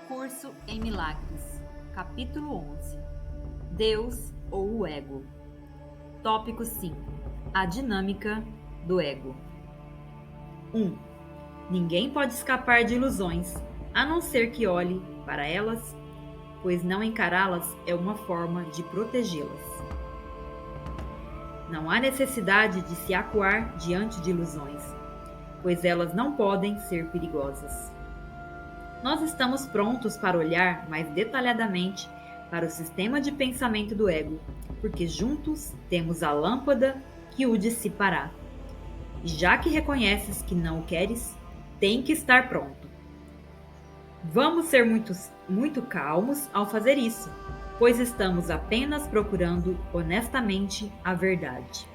Curso em Milagres, capítulo 11. Deus ou o ego. Tópico 5. A dinâmica do ego. 1. Ninguém pode escapar de ilusões, a não ser que olhe para elas, pois não encará-las é uma forma de protegê-las. Não há necessidade de se acuar diante de ilusões, pois elas não podem ser perigosas. Nós estamos prontos para olhar mais detalhadamente para o sistema de pensamento do ego, porque juntos temos a lâmpada que o dissipará. E já que reconheces que não o queres, tem que estar pronto. Vamos ser muito calmos ao fazer isso, pois estamos apenas procurando honestamente a verdade.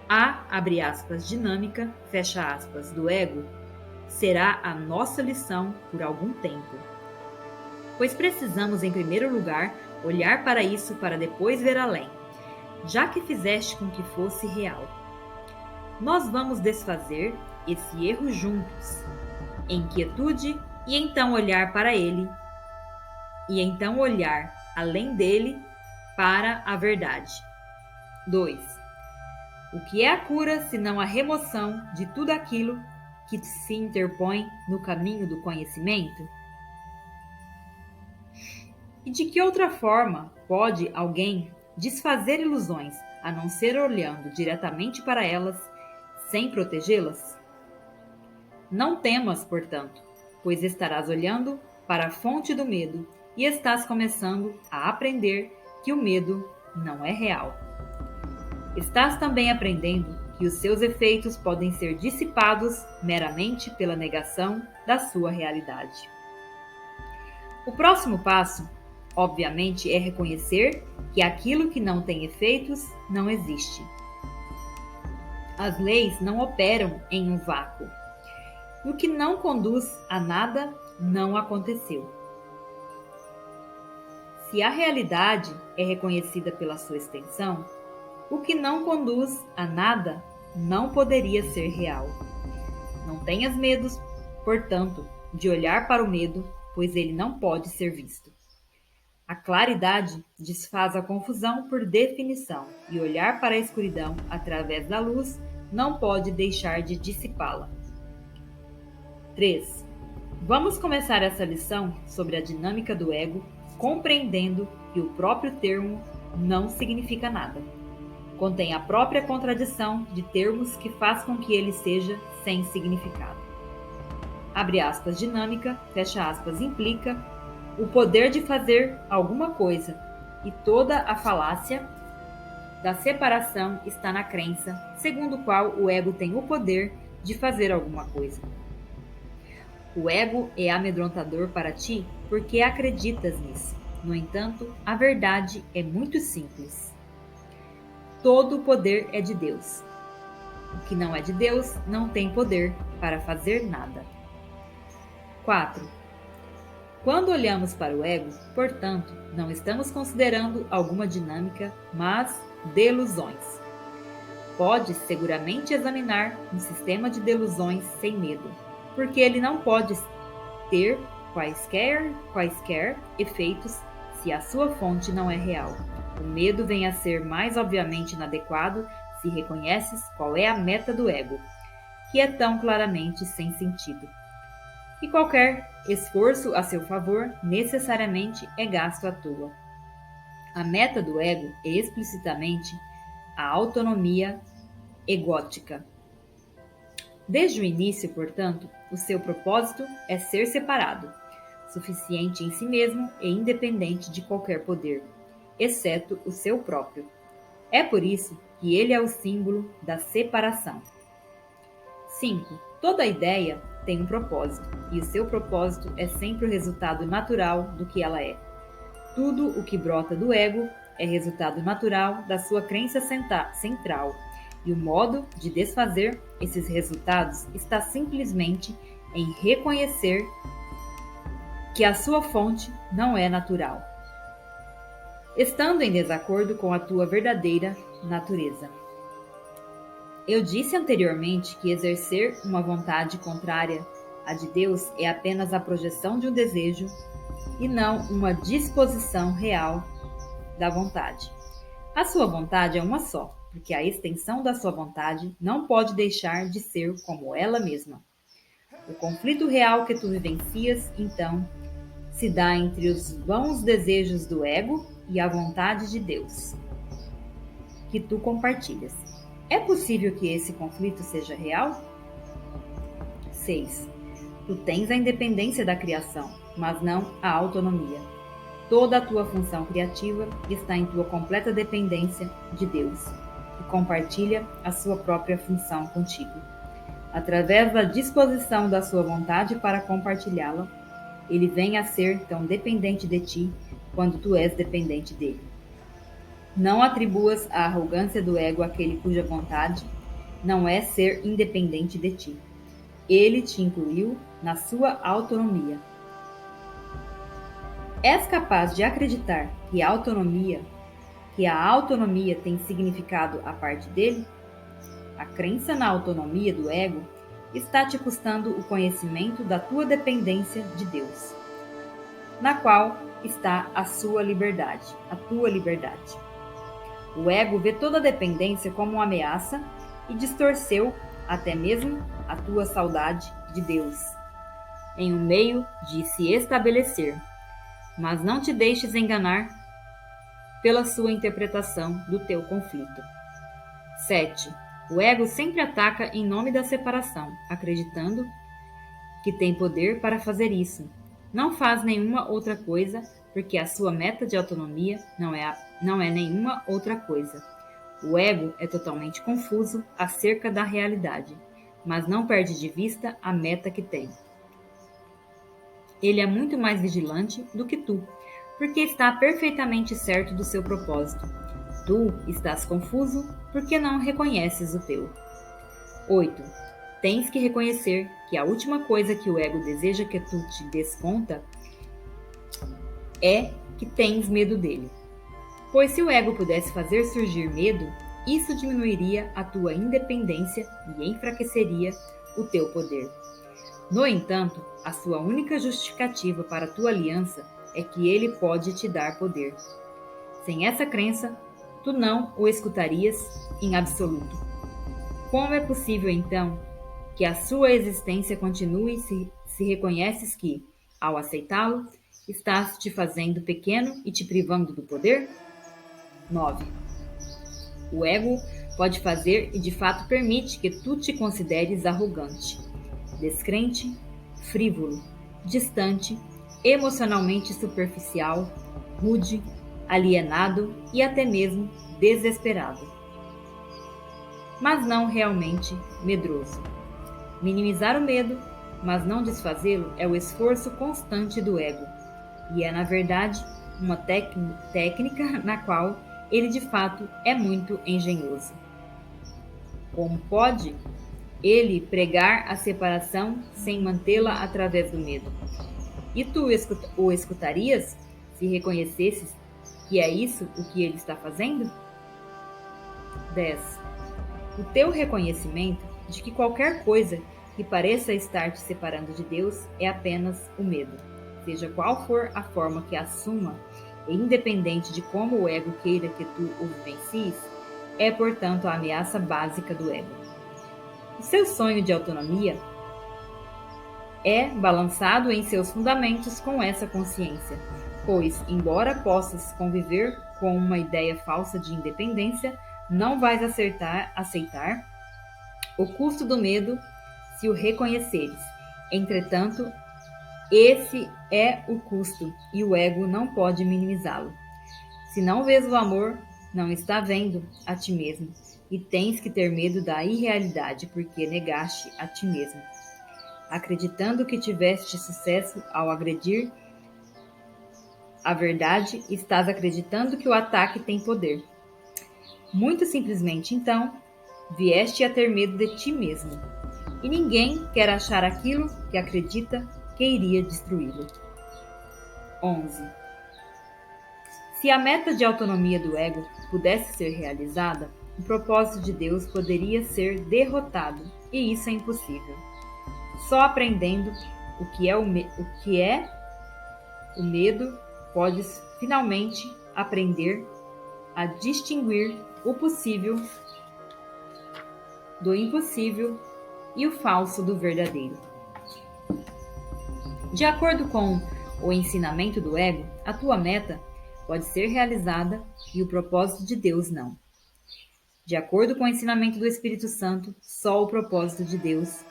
A, abre aspas, dinâmica, fecha aspas, do ego, será a nossa lição por algum tempo. Pois precisamos, em primeiro lugar, olhar para isso para depois ver além, já que fizeste com que fosse real. Nós vamos desfazer esse erro juntos, em quietude, e então olhar para ele, e então olhar além dele para a verdade. 2. O que é a cura senão a remoção de tudo aquilo que se interpõe no caminho do conhecimento? E de que outra forma pode alguém desfazer ilusões, a não ser olhando diretamente para elas, sem protegê-las? Não temas, portanto, pois estarás olhando para a fonte do medo e estás começando a aprender que o medo não é real. Estás também aprendendo que os seus efeitos podem ser dissipados meramente pela negação da sua realidade. O próximo passo, obviamente, é reconhecer que aquilo que não tem efeitos não existe. As leis não operam em um vácuo. E o que não conduz a nada não aconteceu. Se a realidade é reconhecida pela sua extensão, o que não conduz a nada não poderia ser real. Não tenhas medos, portanto, de olhar para o medo, pois ele não pode ser visto. A claridade desfaz a confusão por definição, e olhar para a escuridão através da luz não pode deixar de dissipá-la. 3. Vamos começar essa lição sobre a dinâmica do ego, compreendendo que o próprio termo não significa nada. Contém a própria contradição de termos que faz com que ele seja sem significado. Abre aspas, dinâmica, fecha aspas, implica o poder de fazer alguma coisa, e toda a falácia da separação está na crença, segundo a qual o ego tem o poder de fazer alguma coisa. O ego é amedrontador para ti porque acreditas nisso. No entanto, a verdade é muito simples. Todo o poder é de Deus. O que não é de Deus não tem poder para fazer nada. 4. Quando olhamos para o ego, portanto, não estamos considerando alguma dinâmica, mas delusões. Podes seguramente examinar um sistema de delusões sem medo, porque ele não pode ter quaisquer efeitos se a sua fonte não é real. O medo vem a ser mais obviamente inadequado se reconheces qual é a meta do ego, que é tão claramente sem sentido. E qualquer esforço a seu favor necessariamente é gasto à toa. A meta do ego é explicitamente a autonomia egótica. Desde o início, portanto, o seu propósito é ser separado, suficiente em si mesmo e independente de qualquer poder, exceto o seu próprio. É por isso que ele é o símbolo da separação. 5. Toda ideia tem um propósito, e o seu propósito é sempre o resultado natural do que ela é. Tudo o que brota do ego é resultado natural da sua crença central, e o modo de desfazer esses resultados está simplesmente em reconhecer que a sua fonte não é natural, estando em desacordo com a tua verdadeira natureza. Eu disse anteriormente que exercer uma vontade contrária à A de Deus é apenas a projeção de um desejo e não uma disposição real da vontade. A sua vontade é uma só, porque a extensão da sua vontade não pode deixar de ser como ela mesma. O conflito real que tu vivencias, então, se dá entre os vãos desejos do ego e a vontade de Deus, que tu compartilhas. É possível que esse conflito seja real? 6. Tu tens a independência da criação, mas não a autonomia. Toda a tua função criativa está em tua completa dependência de Deus, que compartilha a sua própria função contigo. Através da disposição da sua vontade para compartilhá-la, ele vem a ser tão dependente de ti quando tu és dependente dele. Não atribuas a arrogância do ego àquele cuja vontade não é ser independente de ti. Ele te incluiu na sua autonomia. És capaz de acreditar que a autonomia tem significado à parte dele? A crença na autonomia do ego está te custando o conhecimento da tua dependência de Deus, na qual está a tua liberdade. O ego vê toda dependência como uma ameaça e distorceu até mesmo a tua saudade de Deus em um meio de se estabelecer. Mas não te deixes enganar pela sua interpretação do teu conflito. 7. O ego sempre ataca em nome da separação, acreditando que tem poder para fazer isso. Não faz nenhuma outra coisa, porque a sua meta de autonomia não é nenhuma outra coisa. O ego é totalmente confuso acerca da realidade, mas não perde de vista a meta que tem. Ele é muito mais vigilante do que tu, porque está perfeitamente certo do seu propósito. Tu estás confuso porque não reconheces o teu. 8. Tens que reconhecer que a última coisa que o ego deseja que tu te des conta é que tens medo dele. Pois se o ego pudesse fazer surgir medo, isso diminuiria a tua independência e enfraqueceria o teu poder. No entanto, a sua única justificativa para a tua aliança é que ele pode te dar poder. Sem essa crença, tu não o escutarias em absoluto. Como é possível, então, que a sua existência continue se reconheces que, ao aceitá-lo, estás te fazendo pequeno e te privando do poder? 9. O ego pode fazer e de fato permite que tu te consideres arrogante, descrente, frívolo, distante, emocionalmente superficial, rude, alienado e até mesmo desesperado. Mas não realmente medroso. Minimizar o medo, mas não desfazê-lo, é o esforço constante do ego, e é, na verdade, uma técnica na qual ele de fato é muito engenhoso. Como pode ele pregar a separação sem mantê-la através do medo? E tu o escutarias se reconhecesses que é isso o que ele está fazendo? 10. O teu reconhecimento de que qualquer coisa que pareça estar te separando de Deus é apenas o medo, seja qual for a forma que assuma, e independente de como o ego queira que tu o vivencies, é, portanto, a ameaça básica do ego. O seu sonho de autonomia é balançado em seus fundamentos com essa consciência, pois, embora possas conviver com uma ideia falsa de independência, não vais aceitar o custo do medo se o reconheceres. Entretanto, esse é o custo e o ego não pode minimizá-lo. Se não vês o amor, não está vendo a ti mesmo, e tens que ter medo da irrealidade porque negaste a ti mesmo. Acreditando que tiveste sucesso ao agredir a verdade, estás acreditando que o ataque tem poder. Muito simplesmente, então, vieste a ter medo de ti mesmo, e ninguém quer achar aquilo que acredita que iria destruí-lo. 11. Se a meta de autonomia do ego pudesse ser realizada, o propósito de Deus poderia ser derrotado, e isso é impossível. Só aprendendo o que é o medo pode finalmente aprender a distinguir o possível do impossível e o falso do verdadeiro. De acordo com o ensinamento do ego, a tua meta pode ser realizada e o propósito de Deus não. De acordo com o ensinamento do Espírito Santo, só o propósito de Deus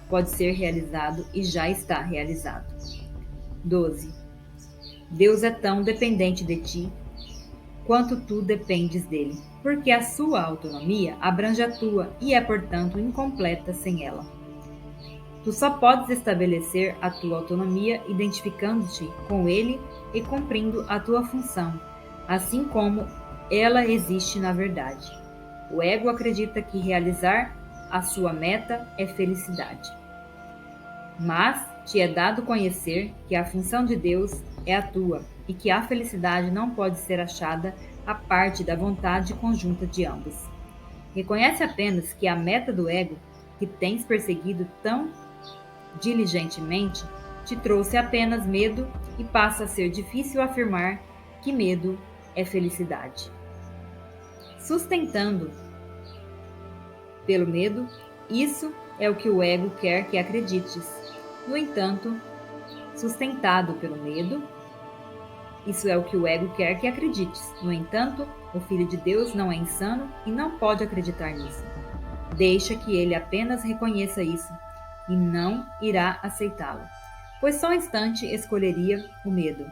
pode ser realizado e já está realizado. 12. Deus é tão dependente de ti quanto tu dependes dele, porque a sua autonomia abrange a tua e é, portanto, incompleta sem ela. Tu só podes estabelecer a tua autonomia identificando-te com ele e cumprindo a tua função, assim como ela existe na verdade. O ego acredita que realizar a sua meta é felicidade. Mas te é dado conhecer que a função de Deus é a tua e que a felicidade não pode ser achada à parte da vontade conjunta de ambos. Reconhece apenas que a meta do ego, que tens perseguido tão diligentemente, te trouxe apenas medo e passa a ser difícil afirmar que medo é felicidade. Sustentando pelo medo, isso é o que o ego quer que acredites. No entanto, sustentado pelo medo, isso é o que o ego quer que acredites. No entanto, o Filho de Deus não é insano e não pode acreditar nisso. Deixa que ele apenas reconheça isso e não irá aceitá-lo, pois só um instante escolheria o medo.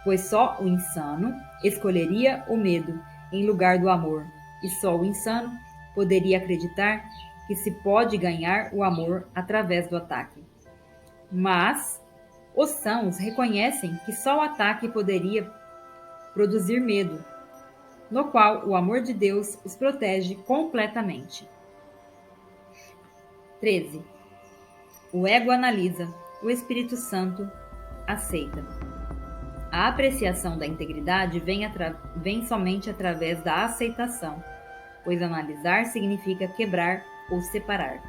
Pois só o insano escolheria o medo em lugar do amor, e só o insano poderia acreditar que se pode ganhar o amor através do ataque. Mas os sãos reconhecem que só o ataque poderia produzir medo, no qual o amor de Deus os protege completamente. 13. O ego analisa, o Espírito Santo aceita. A apreciação da integridade vem somente através da aceitação, pois analisar significa quebrar ou separar.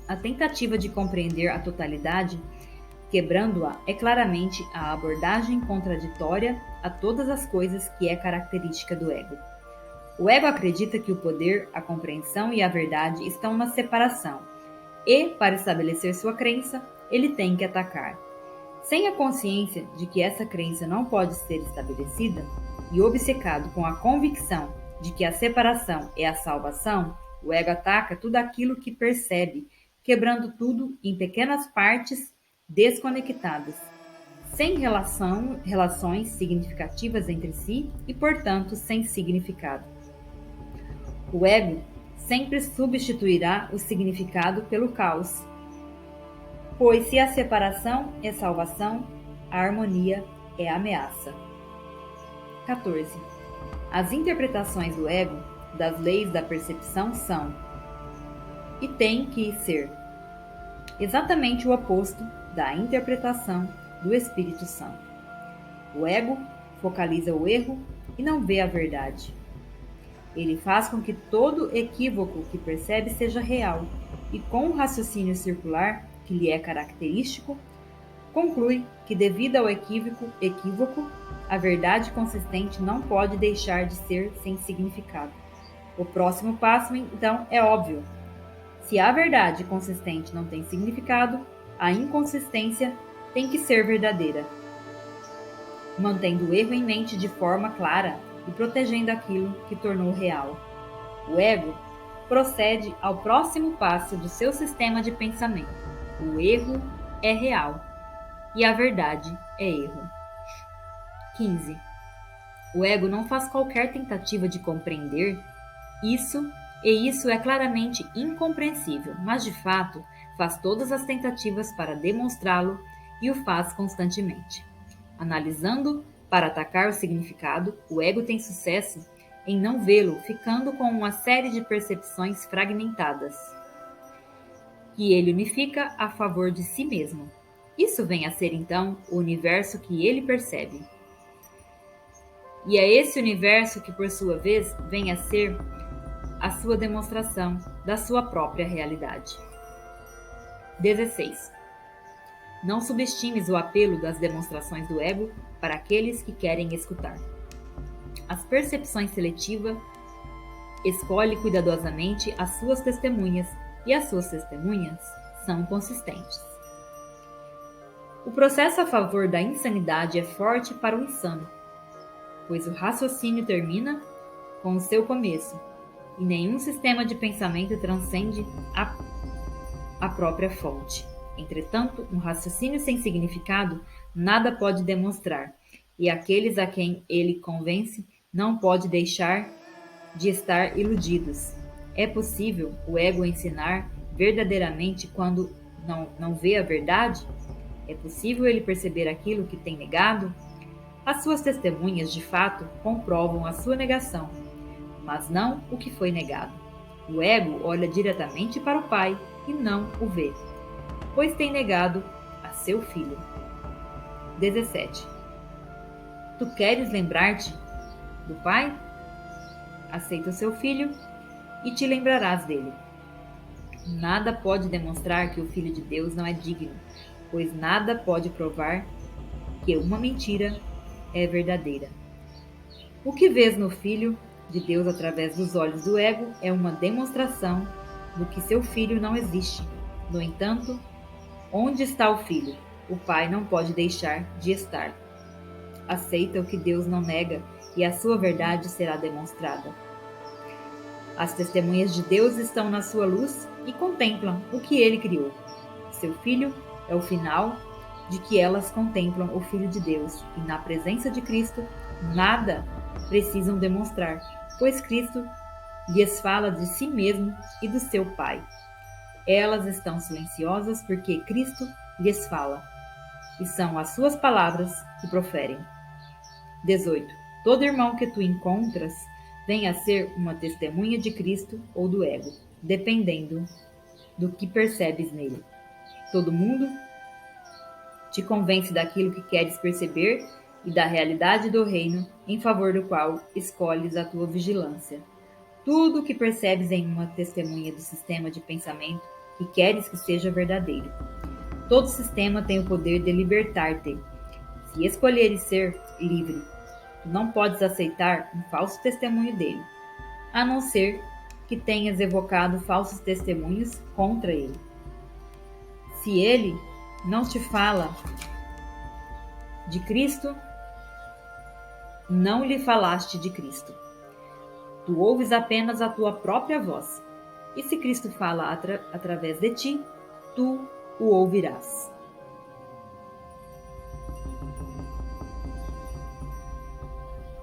A tentativa de compreender a totalidade, quebrando-a, é claramente a abordagem contraditória a todas as coisas que é característica do ego. O ego acredita que o poder, a compreensão e a verdade estão na separação, e, para estabelecer sua crença, ele tem que atacar. Sem a consciência de que essa crença não pode ser estabelecida, e obcecado com a convicção de que a separação é a salvação, o ego ataca tudo aquilo que percebe, quebrando tudo em pequenas partes desconectadas, sem relações significativas entre si e, portanto, sem significado. O ego sempre substituirá o significado pelo caos, pois se a separação é salvação, a harmonia é ameaça. 14. As interpretações do ego das leis da percepção são, e têm que ser, exatamente o oposto da interpretação do Espírito Santo. O ego focaliza o erro e não vê a verdade. Ele faz com que todo equívoco que percebe seja real e, com o raciocínio circular que lhe é característico, conclui que, devido ao equívoco, a verdade consistente não pode deixar de ser sem significado. O próximo passo, então, é óbvio. Se a verdade consistente não tem significado, a inconsistência tem que ser verdadeira. Mantendo o erro em mente de forma clara e protegendo aquilo que tornou real. O ego procede ao próximo passo do seu sistema de pensamento. O erro é real e a verdade é erro. 15. O ego não faz qualquer tentativa de compreender isso, e isso é claramente incompreensível, mas de fato faz todas as tentativas para demonstrá-lo e o faz constantemente. Analisando para atacar o significado, o ego tem sucesso em não vê-lo, ficando com uma série de percepções fragmentadas, que ele unifica a favor de si mesmo. Isso vem a ser, então, o universo que ele percebe. E é esse universo que, por sua vez, vem a ser a sua demonstração da sua própria realidade. 16. Não subestimes o apelo das demonstrações do ego para aqueles que querem escutar. As percepções seletivas escolhe cuidadosamente as suas testemunhas e as suas testemunhas são consistentes. O processo a favor da insanidade é forte para o insano, pois o raciocínio termina com o seu começo e nenhum sistema de pensamento transcende a própria fonte. Entretanto, um raciocínio sem significado nada pode demonstrar, e aqueles a quem ele convence não pode deixar de estar iludidos. É possível o ego ensinar verdadeiramente quando não vê a verdade? É possível ele perceber aquilo que tem negado? As suas testemunhas, de fato, comprovam a sua negação, mas não o que foi negado. O ego olha diretamente para o Pai e não o vê, pois tem negado a seu filho. 17. Tu queres lembrar-te do Pai? Aceita o seu filho e te lembrarás dele. Nada pode demonstrar que o Filho de Deus não é digno, pois nada pode provar que uma mentira é verdadeira. O que vês no Filho de Deus através dos olhos do ego é uma demonstração do que seu filho não existe. No entanto, onde está o filho? O pai não pode deixar de estar. Aceita o que Deus não nega e a sua verdade será demonstrada. As testemunhas de Deus estão na sua luz e contemplam o que ele criou. Seu filho é o final de que elas contemplam o Filho de Deus e na presença de Cristo nada precisam demonstrar, pois Cristo lhes fala de si mesmo e do seu Pai. Elas estão silenciosas porque Cristo lhes fala, e são as suas palavras que proferem. 18. Todo irmão que tu encontras vem a ser uma testemunha de Cristo ou do ego, dependendo do que percebes nele. Todo mundo te convence daquilo que queres perceber e da realidade do reino em favor do qual escolhes a tua vigilância. Tudo o que percebes em uma testemunha do sistema de pensamento que queres que seja verdadeiro. Todo sistema tem o poder de libertar-te. Se escolheres ser livre, tu não podes aceitar um falso testemunho dele, a não ser que tenhas evocado falsos testemunhos contra ele. Se ele não te fala de Cristo, não lhe falaste de Cristo. Tu ouves apenas a tua própria voz. E se Cristo fala através de ti, tu o ouvirás.